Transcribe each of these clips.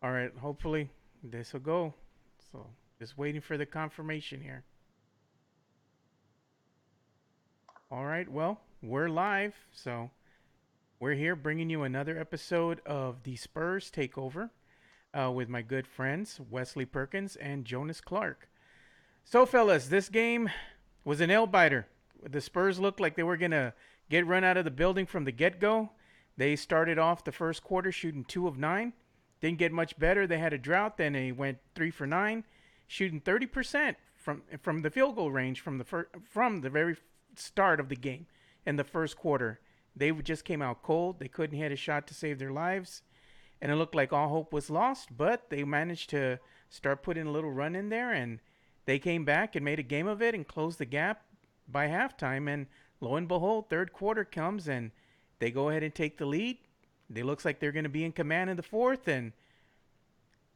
All right, hopefully this will go. So just waiting for the confirmation here. All right, well, we're live. So we're here bringing you another episode of the Spurs Takeover with my good friends Wesley Perkins and Jonas Clark. So, fellas, this game was an nail biter. The Spurs looked like they were going to get run out of the building from the get go. They started off the first quarter shooting 2 of 9. Didn't get much better. They had a drought. Then they went 3 for 9, shooting 30% from the field goal range from the very start of the game in the first quarter. They just came out cold. They couldn't hit a shot to save their lives, and it looked like all hope was lost. But they managed to start putting a little run in there, and they came back and made a game of it and closed the gap by halftime. And lo and behold, third quarter comes and they go ahead and take the lead. They looks like they're going to be in command in the fourth, and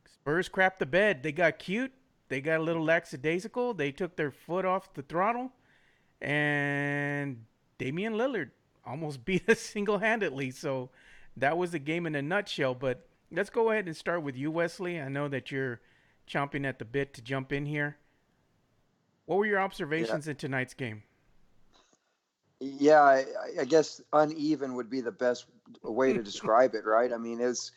Spurs crapped the bed. They got cute. They got a little lackadaisical. They took their foot off the throttle, and Damian Lillard almost beat us single-handedly. So that was the game in a nutshell. But let's go ahead and start with you, Wesley. I know that you're chomping at the bit to jump in here. What were your Yeah, observations in tonight's game? yeah. I guess uneven would be the best way to describe it, right? I mean, is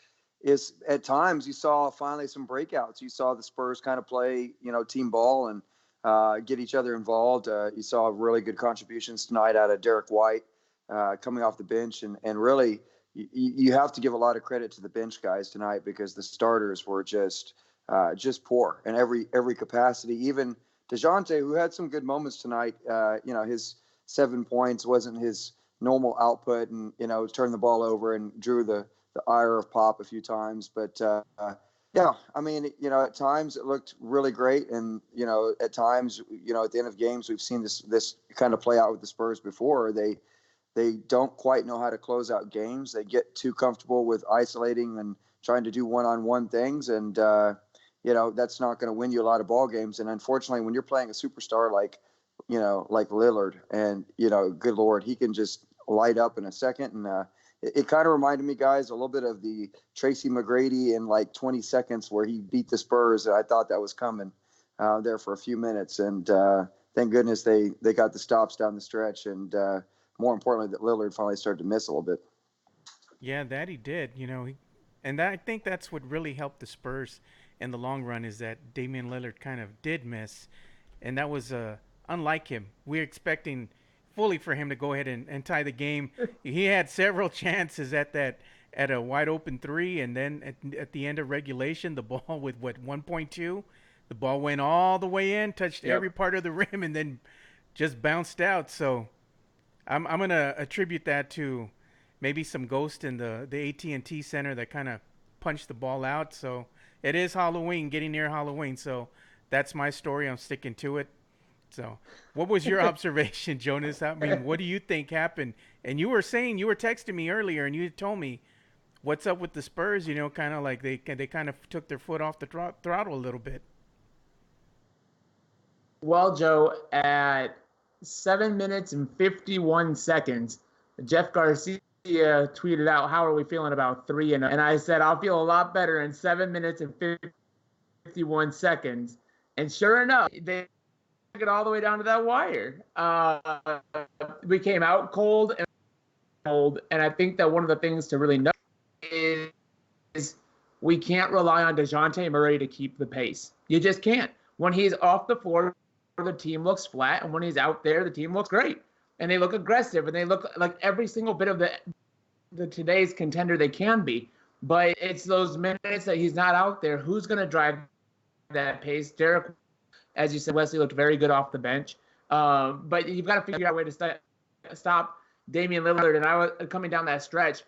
at times you saw finally some breakouts. You saw the Spurs kind of play, team ball and get each other involved. You saw really good contributions tonight out of Derrick White coming off the bench, and really you have to give a lot of credit to the bench guys tonight because the starters were just poor in every capacity. Even Dejounte, who had some good moments tonight, his 7 points wasn't his normal output, and turned the ball over and drew the ire of Pop a few times. But yeah, I mean, at times it looked really great, and at times, at the end of games, we've seen this kind of play out with the Spurs before. They don't quite know how to close out games. They get too comfortable with isolating and trying to do one-on-one things, and that's not going to win you a lot of ball games. And unfortunately, when you're playing a superstar like Lillard, and good Lord, he can just light up in a second. And it kind of reminded me, guys, a little bit of the Tracy McGrady in like 20 seconds where he beat the Spurs. I thought that was coming there for a few minutes, and thank goodness they got the stops down the stretch, and more importantly, that Lillard finally started to miss a little bit. Yeah, that he did. And I think that's what really helped the Spurs in the long run is that Damian Lillard kind of did miss, and that was unlike him. We're expecting fully for him to go ahead and tie the game. He had several chances at a wide open three, and then at the end of regulation, the ball with 1.2, the ball went all the way in, touched Yep. every part of the rim, and then just bounced out. So I'm gonna attribute that to maybe some ghost in the AT&T Center that kind of punched the ball out. So it is Halloween, getting near Halloween. So that's my story. I'm sticking to it. So, what was your observation, Jonas? I mean, what do you think happened? And you were saying you were texting me earlier, and you told me what's up with the Spurs. Kind of like they kind of took their foot off the throttle a little bit. Well, Joe, at 7 minutes and 51 seconds, Jeff Garcia tweeted out, "How are we feeling about 3-0?" And I said, "I'll feel a lot better in 7 minutes and 51 seconds." And sure enough, they took it all the way down to that wire. We came out cold, and I think that one of the things to really know is we can't rely on DeJounte Murray to keep the pace. You just can't. When he's off the floor, the team looks flat, and when he's out there, the team looks great, and they look aggressive, and they look like every single bit of the today's contender they can be. But it's those minutes that he's not out there. Who's going to drive that pace? Derrick, as you said, Wesley looked very good off the bench. But you've got to figure out a way to stop Damian Lillard. And I was coming down that stretch,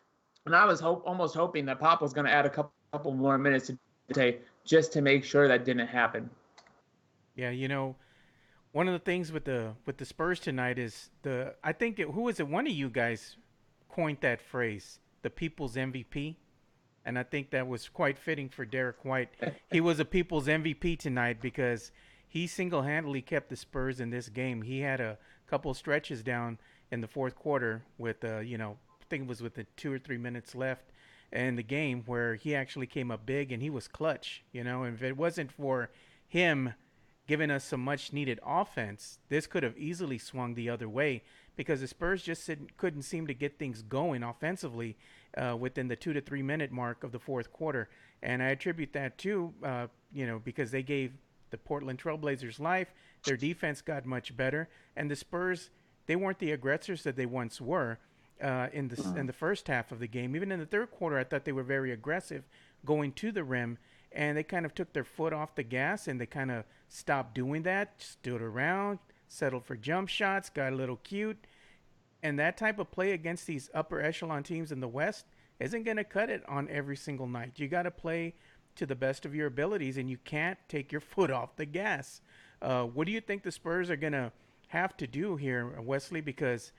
and I was almost hoping that Pop was going to add a couple more minutes today just to make sure that didn't happen. Yeah, one of the things with the Spurs tonight is I think who was it? One of you guys coined that phrase, the people's MVP. And I think that was quite fitting for Derrick White. He was a people's MVP tonight because he single-handedly kept the Spurs in this game. He had a couple stretches down in the fourth quarter with, I think it was with the 2 or 3 minutes left, in the game where he actually came up big and he was clutch. And if it wasn't for him giving us some much needed offense, this could have easily swung the other way because the Spurs just couldn't seem to get things going offensively within the 2 to 3 minute mark of the fourth quarter. And I attribute that to, because they gave the Portland Trailblazers life. Their defense got much better, and the Spurs, they weren't the aggressors that they once were in the first half of the game. Even in the third quarter, I thought they were very aggressive going to the rim, and they kind of took their foot off the gas, and they kind of stopped doing that, stood around, settled for jump shots, got a little cute. And that type of play against these upper echelon teams in the West isn't going to cut it on every single night. You got to play to the best of your abilities, and you can't take your foot off the gas. What do you think the Spurs are going to have to do here, Wesley? Because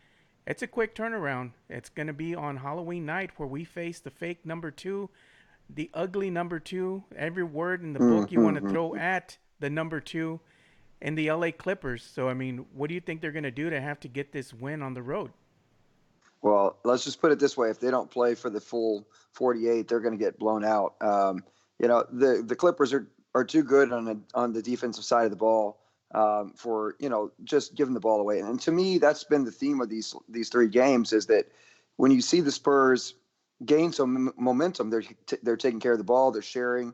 it's a quick turnaround. It's going to be on Halloween night where we face the fake number 2, the ugly number 2, every word in the book you want to throw at the number 2, and the LA Clippers. So, I mean, what do you think they're going to do to have to get this win on the road? Well, let's just put it this way: if they don't play for the full 48, they're going to get blown out. The Clippers are too good on the defensive side of the ball for just giving the ball away. And to me, that's been the theme of these 3 games, is that when you see the Spurs gain some momentum, they're taking care of the ball, they're sharing,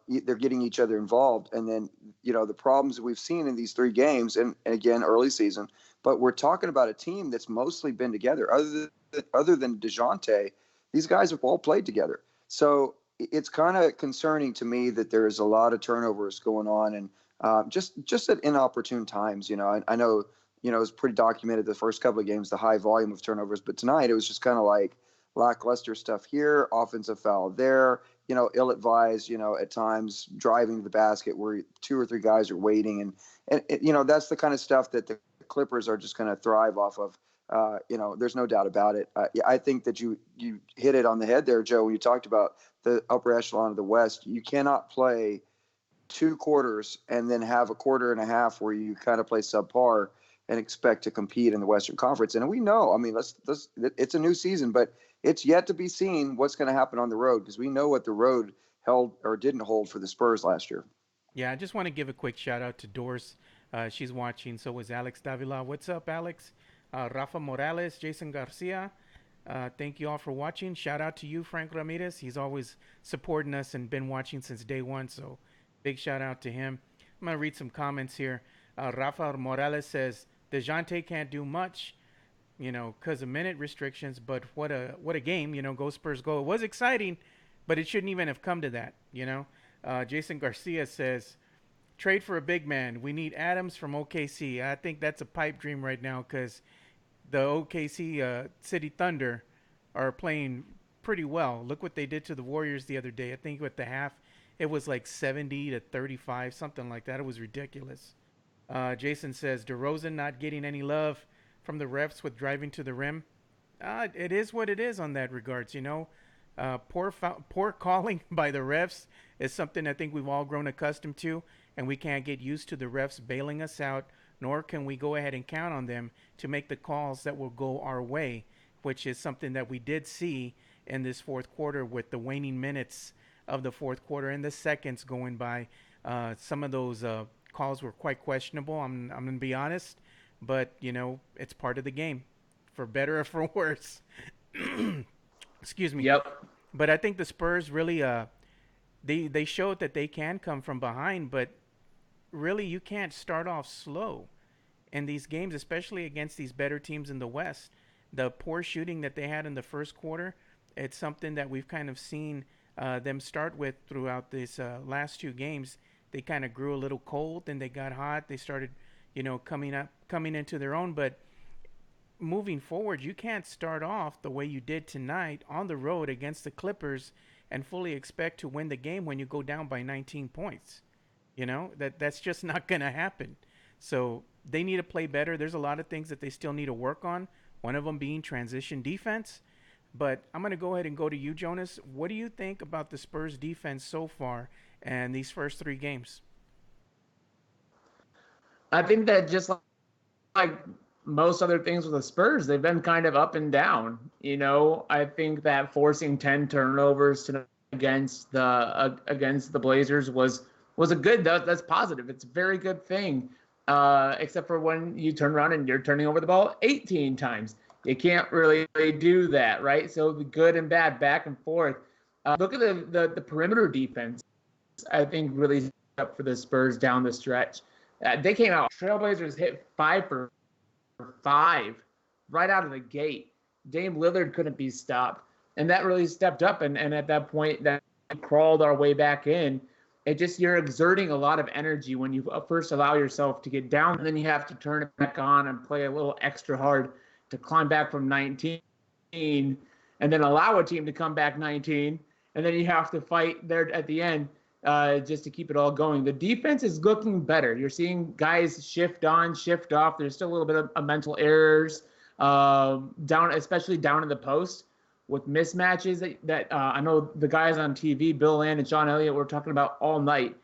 they're getting each other involved. And then the problems that we've seen in these 3 games, and again early season. But we're talking about a team that's mostly been together. Other than DeJounte, these guys have all played together. So it's kind of concerning to me that there's a lot of turnovers going on, and just at inopportune times. I know it was pretty documented the first couple of games, the high volume of turnovers. But tonight it was just kind of like lackluster stuff here, offensive foul there, ill-advised, at times driving to the basket where 2 or 3 guys are waiting. And that's the kind of stuff that the Clippers are just going to thrive off of. There's no doubt about it. I think that you hit it on the head there, Joe, when you talked about the upper echelon of the West. You cannot play 2 quarters and then have a quarter and a half where you kind of play subpar and expect to compete in the Western Conference. And we know, I mean, it's a new season, but it's yet to be seen what's going to happen on the road, because we know what the road held or didn't hold for the Spurs last year. Yeah, I just want to give a quick shout out to Doris. She's watching. So was Alex Davila. What's up, Alex? Rafa Morales, Jason Garcia. Thank you all for watching. Shout out to you, Frank Ramirez. He's always supporting us and been watching since day one. So big shout out to him. I'm going to read some comments here. Rafa Morales says, DeJounte can't do much, because of minute restrictions, but what a game, go Spurs go. It was exciting, but it shouldn't even have come to that, Jason Garcia says, trade for a big man. We need Adams from OKC. I think that's a pipe dream right now, because the OKC City Thunder are playing pretty well. Look what they did to the Warriors the other day. I think with the half, it was like 70-35, something like that. It was ridiculous. Jason says, DeRozan not getting any love from the refs with driving to the rim. It is what it is on that regards, Poor calling by the refs is something I think we've all grown accustomed to, and we can't get used to the refs bailing us out, nor can we go ahead and count on them to make the calls that will go our way, which is something that we did see in this fourth quarter with the waning minutes of the fourth quarter and the seconds going by. Some of those calls were quite questionable. I'm going to be honest, but it's part of the game, for better or for worse. Excuse me. Yep. But I think the Spurs really, they showed that they can come from behind, but really you can't start off slow in these games, especially against these better teams in the West. The poor shooting that they had in the first quarter, it's something that we've kind of seen them start with throughout these last 2 games. They kind of grew a little cold, then they got hot. They started, coming into their own. But moving forward, you can't start off the way you did tonight on the road against the Clippers and fully expect to win the game when you go down by 19 points. That's just not going to happen. So they need to play better. There's a lot of things that they still need to work on, one of them being transition defense. But I'm going to go ahead and go to you, Jonas. What do you think about the Spurs defense so far and these first 3 games? I think that just like most other things with the Spurs, they've been kind of up and down. I think that forcing 10 turnovers against the Blazers was a good. That's positive. It's a very good thing. Except for when you turn around and you're turning over the ball 18 times. You can't really do that, right? So the good and bad, back and forth. Look at the perimeter defense. I think really up for the Spurs down the stretch. They came out. Trailblazers hit 5 for 5 right out of the gate. Dame Lillard couldn't be stopped, and that really stepped up. And at that point, that crawled our way back in. You're exerting a lot of energy when you first allow yourself to get down, and then you have to turn it back on and play a little extra hard to climb back from 19, and then allow a team to come back 19, and then you have to fight there at the end just to keep it all going. The defense is looking better. You're seeing guys shift on, shift off. There's still a little bit of mental errors down, especially down in the post, with mismatches that I know the guys on TV, Bill Land and Sean Elliott, were talking about all night.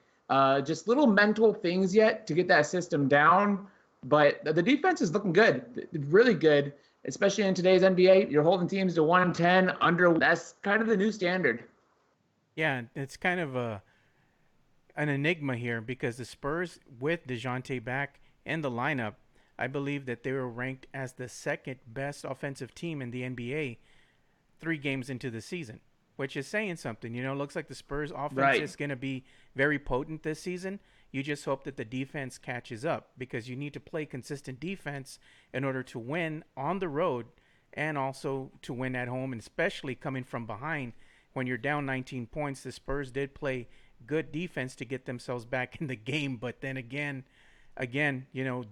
Just little mental things yet to get that system down. But the defense is looking good, really good, especially in today's NBA. You're holding teams to 110 under. That's kind of the new standard. Yeah, it's kind of an enigma here because the Spurs, with DeJounte back in the lineup, I believe that they were ranked as the second best offensive team in the NBA 3 games into the season, which is saying something. Looks like the Spurs offense is going to be very potent this season. You just hope that the defense catches up because you need to play consistent defense in order to win on the road and also to win at home, and especially coming from behind when you're down 19 points. The Spurs did play good defense to get themselves back in the game, but then again,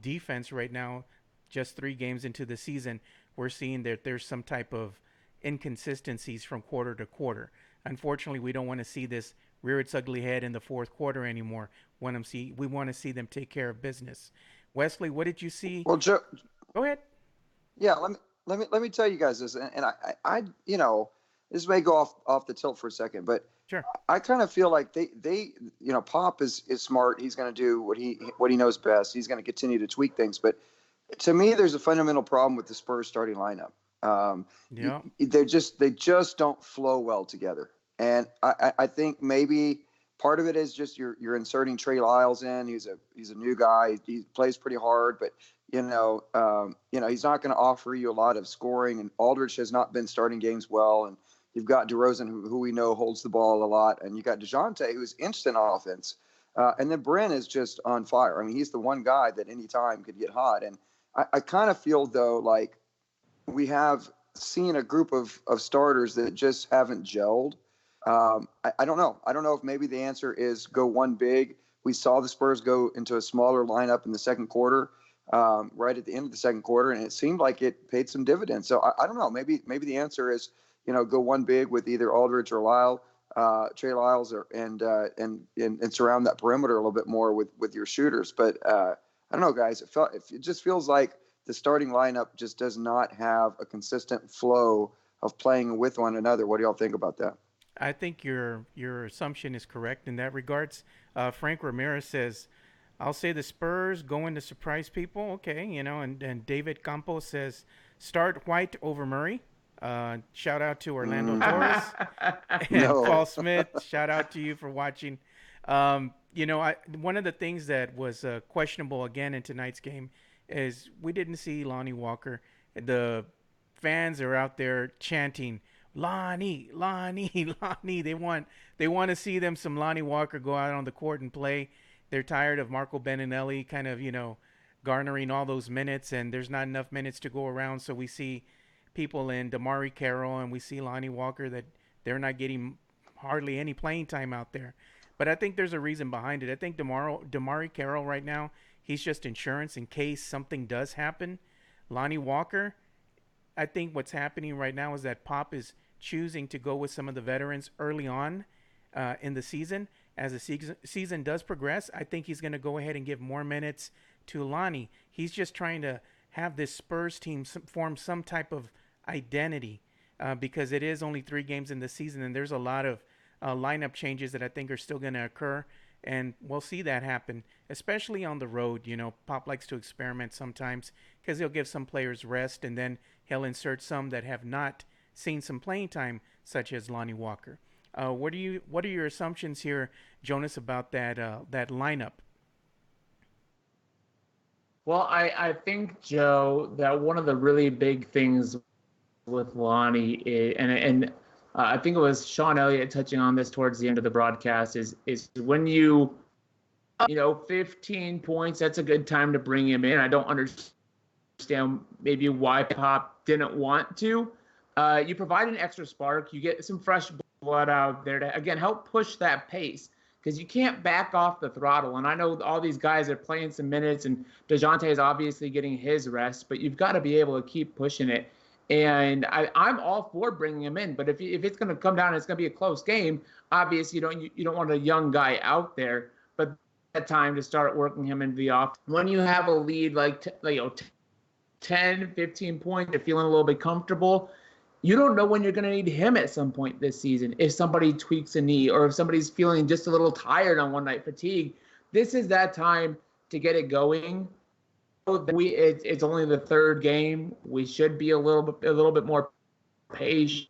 defense right now, just 3 games into the season, we're seeing that there's some type of inconsistencies from quarter to quarter. Unfortunately, we don't want to see this rear its ugly head in the fourth quarter anymore. We want to see them take care of business. Wesley, what did you see? Well, Joe, go ahead. Yeah, let me tell you guys this, and I this may go off the tilt for a second, but sure. I kind of feel like they Pop is smart. He's going to do what he knows best. He's going to continue to tweak things, but to me, there's a fundamental problem with the Spurs starting lineup. They just don't flow well together, and I think maybe part of it is just you're inserting Trey Lyles in. He's a new guy. He plays pretty hard, but he's not going to offer you a lot of scoring. And Aldridge has not been starting games well, and you've got DeRozan who we know holds the ball a lot, and you got DeJounte who's instant offense, and then Bryn is just on fire. I mean, he's the one guy that any time could get hot, and I kind of feel though like we have seen a group of starters that just haven't gelled. I don't know. I don't know if maybe the answer is go one big. We saw the Spurs go into a smaller lineup in the second quarter, right at the end of the second quarter, and it seemed like it paid some dividends. So I don't know. Maybe the answer is go one big with either Aldridge or Trey Lyles, and surround that perimeter a little bit more with your shooters. But I don't know, guys. It just feels like the starting lineup just does not have a consistent flow of playing with one another. What do y'all think about that? I think your assumption is correct in that regards. Frank Ramirez says, I'll say the Spurs going to surprise people. Okay, and David Campos says, start White over Murray. Shout out to Orlando Torres. And Paul Smith, shout out to you for watching. One of the things that was questionable again in tonight's game is we didn't see Lonnie Walker. The fans are out there chanting, Lonnie, Lonnie, Lonnie. They want to see some Lonnie Walker go out on the court and play. They're tired of Marco Beninelli kind of, garnering all those minutes, and there's not enough minutes to go around. So we see people in Damari Carroll and we see Lonnie Walker that they're not getting hardly any playing time out there. But I think there's a reason behind it. I think Damari Carroll right now, he's just insurance in case something does happen. Lonnie Walker, I think what's happening right now is that Pop is choosing to go with some of the veterans early on in the season. As the season does progress, I think he's going to go ahead and give more minutes to Lonnie. He's just trying to have this Spurs team form some type of identity because it is only 3 games in the season, and there's a lot of lineup changes that I think are still going to occur. And we'll see that happen, especially on the road. Pop likes to experiment sometimes because he'll give some players rest and then he'll insert some that have not seen some playing time, such as Lonnie Walker. What are your assumptions here, Jonas, about that lineup? Well, I think, Joe, that one of the really big things with Lonnie is, and I think it was Sean Elliott touching on this towards the end of the broadcast, is when you know, 15 points, that's a good time to bring him in. I don't understand maybe why Pop didn't want to. You provide an extra spark. You get some fresh blood out there to, again, help push that pace because you can't back off the throttle. And I know all these guys are playing some minutes, and DeJounte is obviously getting his rest, but you've got to be able to keep pushing it. And I'm all for bringing him in, but if it's going to come down and it's going to be a close game, obviously you don't want a young guy out there. But that time to start working him into the off. When you have a lead like 10, 15 points, you're feeling a little bit comfortable. You don't know when you're going to need him at some point this season. If somebody tweaks a knee or if somebody's feeling just a little tired on one night fatigue, this is that time to get it going. It's only the third game. We should be a little bit more patient.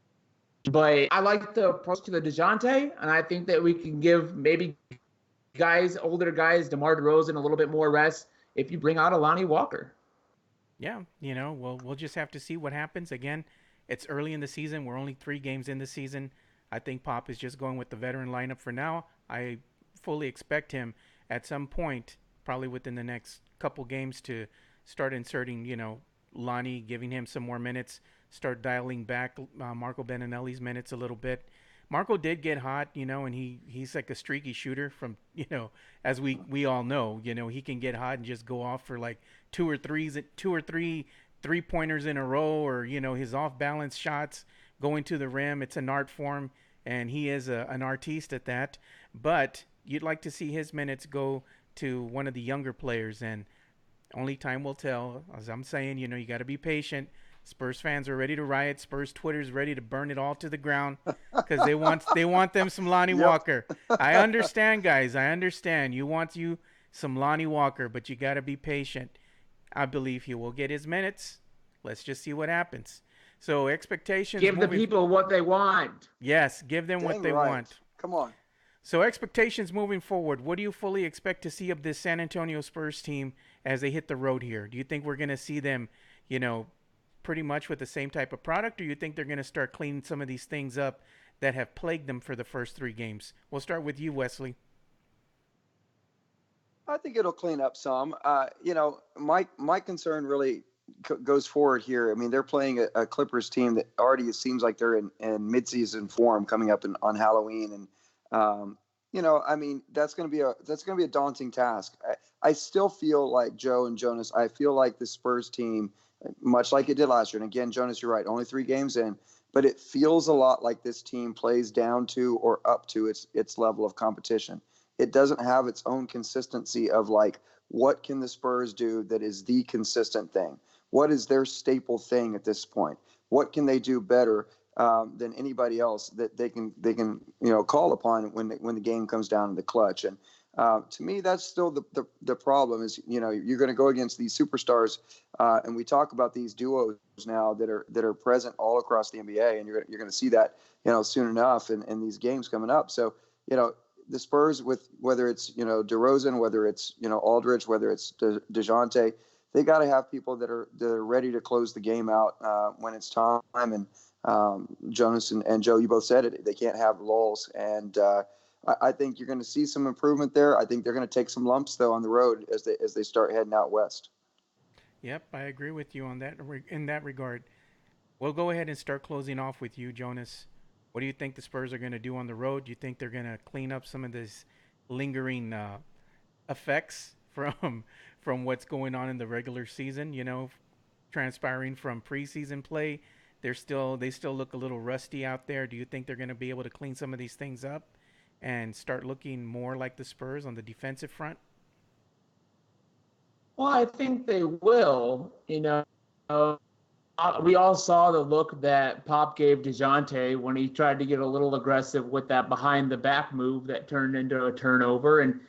But I like the approach to the DeJounte, and I think that we can give maybe older guys, DeMar DeRozan, a little bit more rest if you bring out a Lonnie Walker. Yeah, we'll just have to see what happens. Again, it's early in the season. We're only 3 games in the season. I think Pop is just going with the veteran lineup for now. I fully expect him at some point, probably within the next couple games, to start inserting, Lonnie, giving him some more minutes, start dialing back Marco Beninelli's minutes a little bit. Marco did get hot, and he's like a streaky shooter from, as we all know, he can get hot and just go off for like two or three 3-pointers in a row, or, his off balance shots going to the rim. It's an art form, and he is an artiste at that. But you'd like to see his minutes go to one of the younger players, and only time will tell. As I'm saying, you got to be patient. Spurs fans are ready to riot. Spurs Twitter's ready to burn it all to the ground because they want them some Lonnie Walker. I understand, guys. I understand. You want some Lonnie Walker, but you got to be patient. I believe he will get his minutes. Let's just see what happens. So expectations. Give the people what they want. Yes, give them what they want. Come on. So expectations moving forward. What do you fully expect to see of this San Antonio Spurs team as they hit the road here? Do you think we're going to see them, pretty much with the same type of product, or you think they're going to start cleaning some of these things up that have plagued them for the first 3 games? We'll start with you, Wesley. I think it'll clean up some. My concern really goes forward here. I mean, they're playing a Clippers team that already seems like they're in midseason form coming up on Halloween, and I mean that's going to be a daunting task. I still feel like Joe and Jonas. I feel like the Spurs team, much like it did last year. And again, Jonas, you're right. Only 3 games in, but it feels a lot like this team plays down to or up to its level of competition. It doesn't have its own consistency of like, what can the Spurs do that is the consistent thing? What is their staple thing at this point? What can they do better than anybody else that they can call upon when the game comes down to the clutch? And to me, that's still the problem is, you're going to go against these superstars, and we talk about these duos now that are present all across the NBA, and you're going to see that soon enough in these games coming up. So the Spurs, with whether it's DeRozan, whether it's Aldridge, whether it's DeJounte, they got to have people that are ready to close the game out when it's time. And Jonas and Joe, you both said it. They can't have lulls, and I think you're going to see some improvement there. I think they're going to take some lumps though on the road as they start heading out west. Yep, I agree with you on that in that regard. We'll go ahead and start closing off with you, Jonas. What do you think the Spurs are going to do on the road? Do you think they're going to clean up some of this lingering effects from what's going on in the regular season? Transpiring from preseason play, they still look a little rusty out there. Do you think they're going to be able to clean some of these things up and start looking more like the Spurs on the defensive front? Well, I think they will. we all saw the look that Pop gave DeJounte when he tried to get a little aggressive with that behind the back move that turned into a turnover, and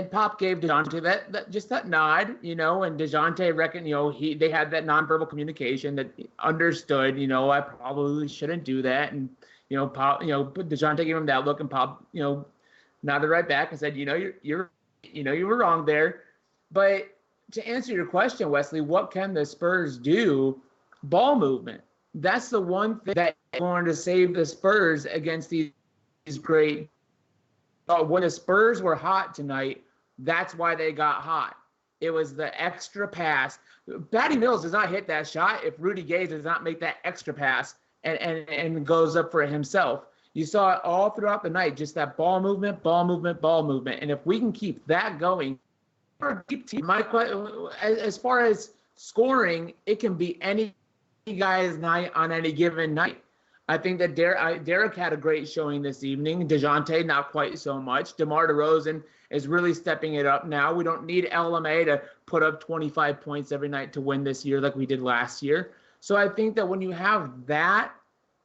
Pop gave DeJounte that just that nod, and DeJounte reckoned, they had that nonverbal communication that understood, I probably shouldn't do that, and Pop, DeJounte gave him that look, and Pop, nodded right back and said, you were wrong there, but. To answer your question, Wesley, what can the Spurs do? Ball movement. That's the one thing that is going to save the Spurs against these great. When the Spurs were hot tonight, that's why they got hot. It was the extra pass. Patty Mills does not hit that shot if Rudy Gay does not make that extra pass and goes up for it himself. You saw it all throughout the night, just that ball movement. And if we can keep that going, as far as scoring, it can be any guy's night on any given night. I think that Derrick had a great showing this evening. DeJounte, not quite so much. DeMar DeRozan is really stepping it up now. We don't need LMA to put up 25 points every night to win this year like we did last year. So I think that when you have that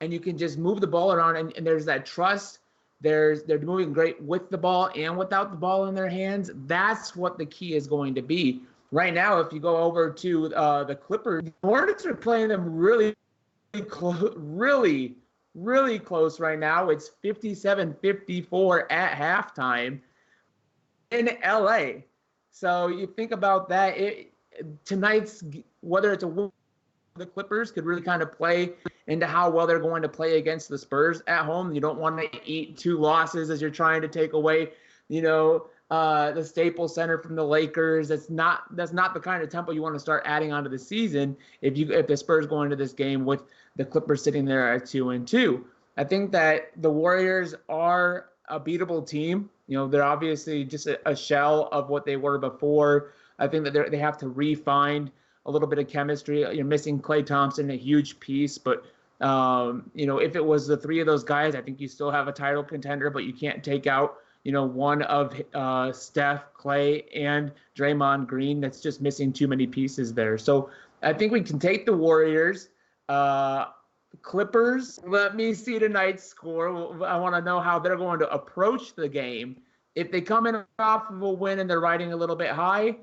and you can just move the ball around and there's that trust, they're moving great with the ball and without the ball in their hands. That's what the key is going to be. Right now, if you go over to the Clippers, the Hornets are playing them really close right now. It's 57-54 at halftime in LA. So you think about that. Tonight's, whether it's a win, the Clippers could really kind of play into how well they're going to play against the Spurs at home. You don't want to eat two losses as you're trying to take away, the Staples Center from the Lakers. That's not the kind of tempo you want to start adding onto the season if the Spurs go into this game with the Clippers sitting there at 2-2. I think that the Warriors are a beatable team. They're obviously just a shell of what they were before. I think that they have to refine a little bit of chemistry. You're missing Klay Thompson, a huge piece, but if it was the three of those guys, I think you still have a title contender, but you can't take out, one of Steph, Klay, and Draymond Green. That's just missing too many pieces there. So I think we can take the Warriors. Clippers, let me see tonight's score. I want to know how they're going to approach the game. If they come in off of a win and they're riding a little bit high,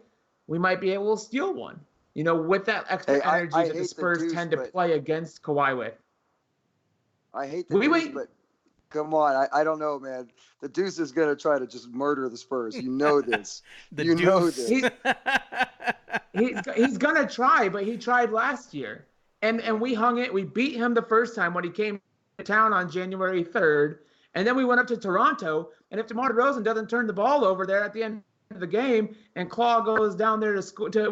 we might be able to steal one. With that extra energy that the Spurs tend to play against Kawhi with. I hate the Deuce, but come on. I don't know, man. The Deuce is going to try to just murder the Spurs. You know this. Know this. He's going to try, but he tried last year. And we hung it. We beat him the first time when he came to town on January 3rd. And then we went up to Toronto. And if DeMar DeRozan doesn't turn the ball over there at the end of the game and Claw goes down there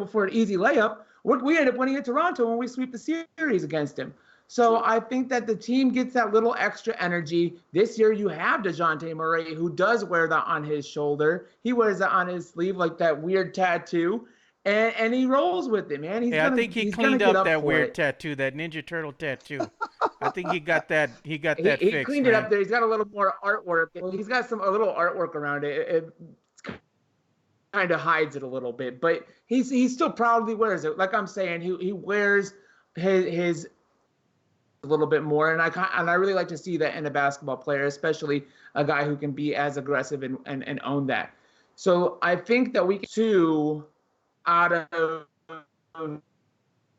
for an easy layup, we end up winning at Toronto when we sweep the series against him. So I think that the team gets that little extra energy. This year you have DeJounte Murray, who does wear that on his shoulder. He wears that on his sleeve like that weird tattoo. And he rolls with it, man. I think he cleaned up that weird tattoo, that Ninja Turtle tattoo. I think he got that. He fixed. He cleaned it up there. He's got a little more artwork. He's got a little artwork around it. It kind of hides it a little bit, but he still proudly wears it. Like I'm saying, he wears his a little bit more, and I really like to see that in a basketball player, especially a guy who can be as aggressive and own that. So I think that we can two out of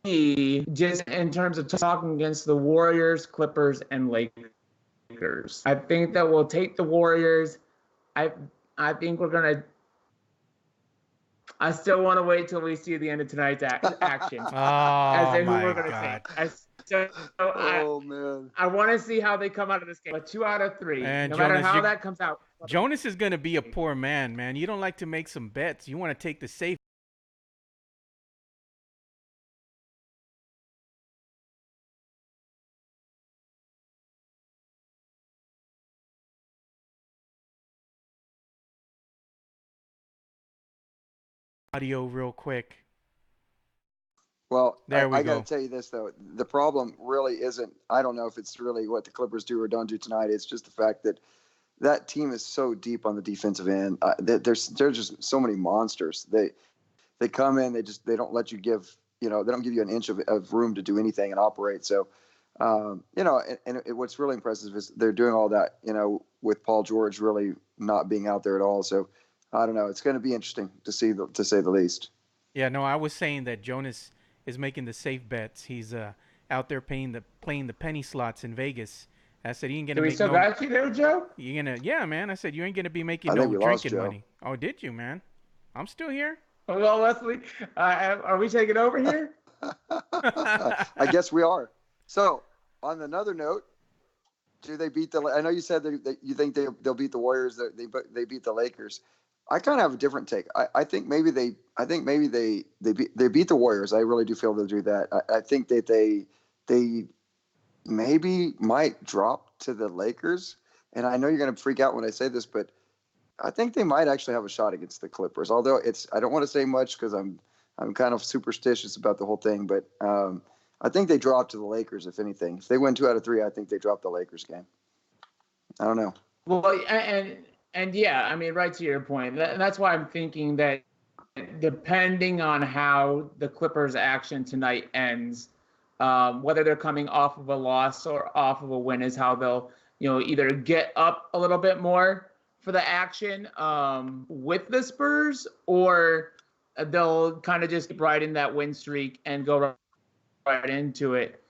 me just in terms of talking against the Warriors, Clippers, and Lakers. I think that we'll take the Warriors. I think we're gonna. I still want to wait till we see the end of tonight's action. Oh my God! Man! I want to see how they come out of this game. But 2 out of 3, and no Jonas, matter how that comes out. Jonas is going to be a poor man, man. You don't like to make some bets. You want to take the safe. Audio real quick. Well, there we I go. got to tell you this, though. The problem really isn't, I don't know if it's really what the Clippers do or don't do tonight. It's just the fact that team is so deep on the defensive end. There's just so many monsters. They come in, they don't let you give they don't give you an inch of room to do anything and operate. So, what's really impressive is they're doing all that, with Paul George really not being out there at all. So, I don't know. It's going to be interesting to see, to say the least. Yeah, no, I was saying that Jonas is making the safe bets. He's out there playing the penny slots in Vegas. I said, you ain't gonna Do we make still got you there, Joe? yeah, man. I said you ain't gonna be making I think no we lost drinking Joe. money. Oh, did you, man? I'm still here. Well, Wesley, are we taking over here? I guess we are. So, on another note, do they beat the? I know you said that you think they'll beat the Warriors. They beat the Lakers. I kind of have a different take. I think maybe they beat the Warriors. I really do feel they'll do that. I think that they maybe might drop to the Lakers. And I know you're going to freak out when I say this, but I think they might actually have a shot against the Clippers. Although I don't want to say much because I'm kind of superstitious about the whole thing. But I think they drop to the Lakers, if anything. If they win 2 out of 3, I think they drop the Lakers game. I don't know. Well, and yeah, I mean, right to your point. That's why I'm thinking that depending on how the Clippers' action tonight ends, whether they're coming off of a loss or off of a win, is how they'll, either get up a little bit more for the action with the Spurs, or they'll kind of just keep riding that win streak and go right into it.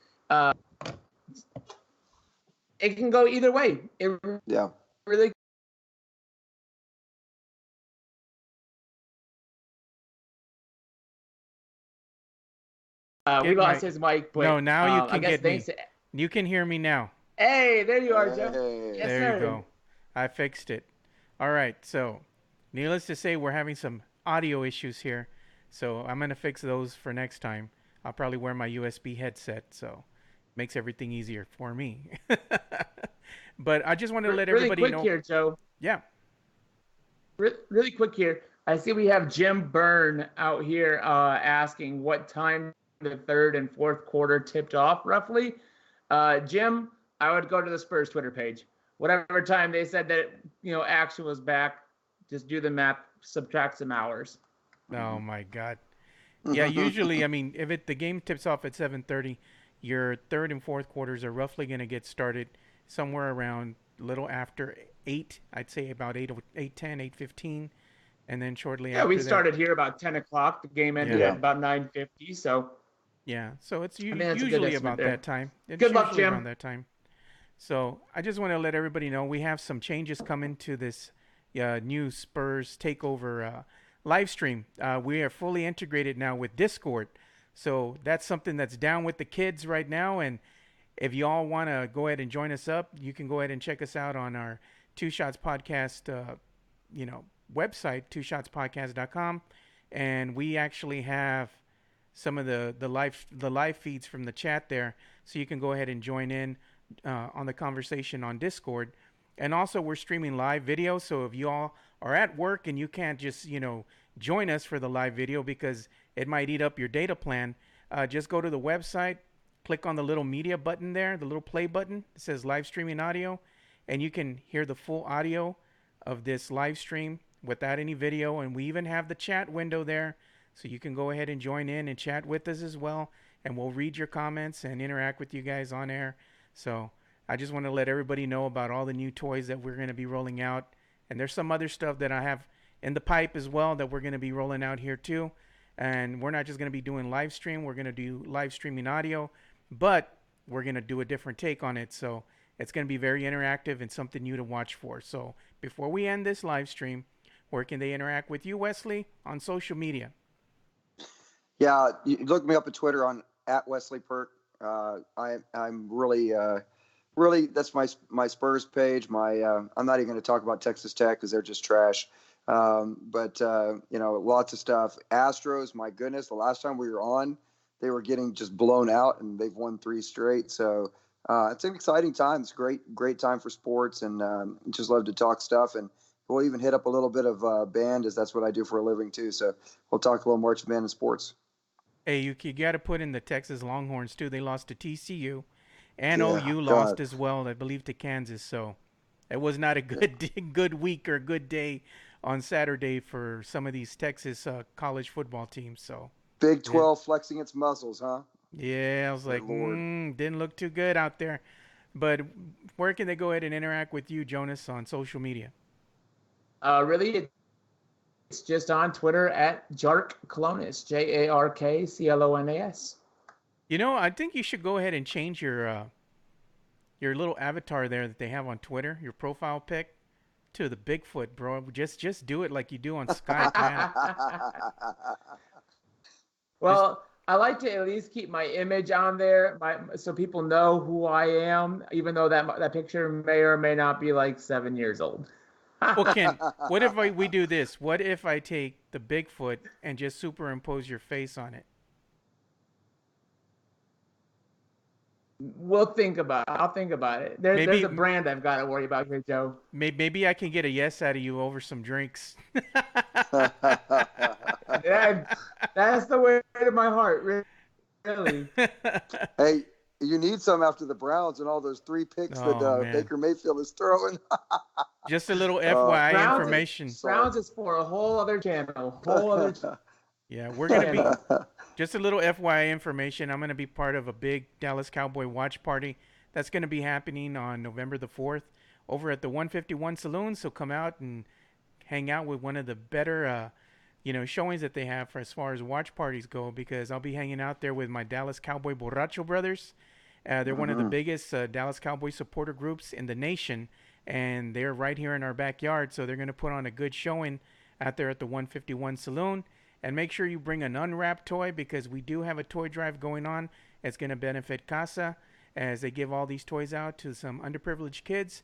It can go either way. It really. We lost his mic, but no, now you can get me. To... You can hear me now. Hey, there you are, Joe. Hey. Yes, there sir. you go. I fixed it. All right. So, needless to say, we're having some audio issues here. So I'm gonna fix those for next time. I'll probably wear my USB headset, so it makes everything easier for me. But I just wanted to let everybody know. Really quick here, Joe. Yeah. Really quick here. I see we have Jim Byrne out here asking what time the third and fourth quarter tipped off roughly. Jim, I would go to the Spurs Twitter page. Whatever time they said that action was back, just do the math, subtract some hours. Oh my God. Yeah, usually, I mean, if the game tips off at 7:30, your third and fourth quarters are roughly going to get started somewhere around a little after 8. I'd say about 8:10, 8:15, and then shortly after. Yeah, we started here about 10 o'clock. The game ended at about 9:50. So. Yeah, so it's usually about that time. It's Good luck, Jim. Around that time. So I just want to let everybody know we have some changes coming to this new Spurs Takeover live stream. We are fully integrated now with Discord. So that's something that's down with the kids right now. And if you all want to go ahead and join us up, you can go ahead and check us out on our Two Shots Podcast, website, twoshots.podcast.com. And we actually have some of the live feeds from the chat there, so you can go ahead and join in on the conversation on Discord. And also, we're streaming live video, so if you all are at work and you can't just join us for the live video because it might eat up your data plan, just go to the website, click on the little media button there, the little play button. It says live streaming audio, and you can hear the full audio of this live stream without any video. And we even have the chat window there, so you can go ahead and join in and chat with us as well, and we'll read your comments and interact with you guys on air. So I just want to let everybody know about all the new toys that we're going to be rolling out. And there's some other stuff that I have in the pipe as well that we're going to be rolling out here too. And we're not just going to be doing live stream. We're going to do live streaming audio, but we're going to do a different take on it. So it's going to be very interactive and something new to watch for. So before we end this live stream, where can they interact with you, Wesley, on social media? Yeah, you look me up at Twitter on @WesleyPerk. I'm really that's my Spurs page. I'm not even going to talk about Texas Tech because they're just trash. But lots of stuff. Astros, my goodness, the last time we were on, they were getting just blown out, and they've won 3 straight. So it's an exciting time. It's a great time for sports, and just love to talk stuff. And we'll even hit up a little bit of band, as that's what I do for a living too. So we'll talk a little more band and sports. Hey, you got to put in the Texas Longhorns too. They lost to TCU, and OU lost as well, I believe, to Kansas. So it was not a good week or good day on Saturday for some of these Texas college football teams. So Big 12 flexing its muscles, huh? Yeah, I was like, didn't look too good out there. But where can they go ahead and interact with you, Jonas, on social media? Really, it's just on Twitter at JarkClonis, JarkClonas. I think you should go ahead and change your little avatar there that they have on Twitter, your profile pic, to the Bigfoot, bro. Just do it like you do on Skype, man. Well, I like to at least keep my image on there, so people know who I am, even though that picture may or may not be like 7 years old. Well, Ken, what if we do this? What if I take the Bigfoot and just superimpose your face on it? We'll think about it. I'll think about it. There's a brand I've got to worry about here, Joe. Maybe I can get a yes out of you over some drinks. That's the way to my heart, really. Hey, you need some after the Browns and all those 3 picks that Baker Mayfield is throwing. Just a little FYI information. Browns is for a whole other channel. Yeah, we're going to be... Just a little FYI information. I'm going to be part of a big Dallas Cowboy watch party that's going to be happening on November the 4th over at the 151 Saloon. So come out and hang out with one of the better, showings that they have for as far as watch parties go, because I'll be hanging out there with my Dallas Cowboy Borracho brothers. They're one of the biggest Dallas Cowboy supporter groups in the nation, and they're right here in our backyard. So they're going to put on a good showing out there at the 151 Saloon. And make sure you bring an unwrapped toy, because we do have a toy drive going on. It's going to benefit CASA as they give all these toys out to some underprivileged kids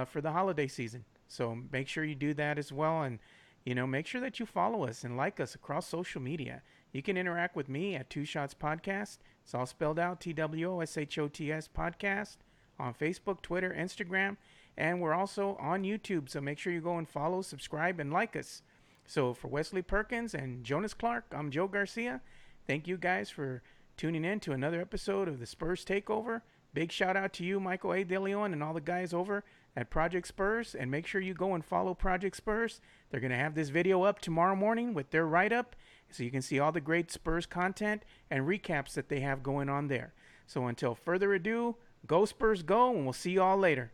for the holiday season. So make sure you do that as well. And, make sure that you follow us and like us across social media. You can interact with me at Two Shots Podcast. It's all spelled out, TWOSHOTS Podcast, on Facebook, Twitter, Instagram. And we're also on YouTube. So make sure you go and follow, subscribe, and like us. So for Wesley Perkins and Jonas Clark, I'm Joe Garcia. Thank you guys for tuning in to another episode of the Spurs Takeover. Big shout out to you, Michael A. DeLeon, and all the guys over at Project Spurs. And make sure you go and follow Project Spurs. They're going to have this video up tomorrow morning with their write-up, so you can see all the great Spurs content and recaps that they have going on there. So until further ado, go Spurs go, and we'll see you all later.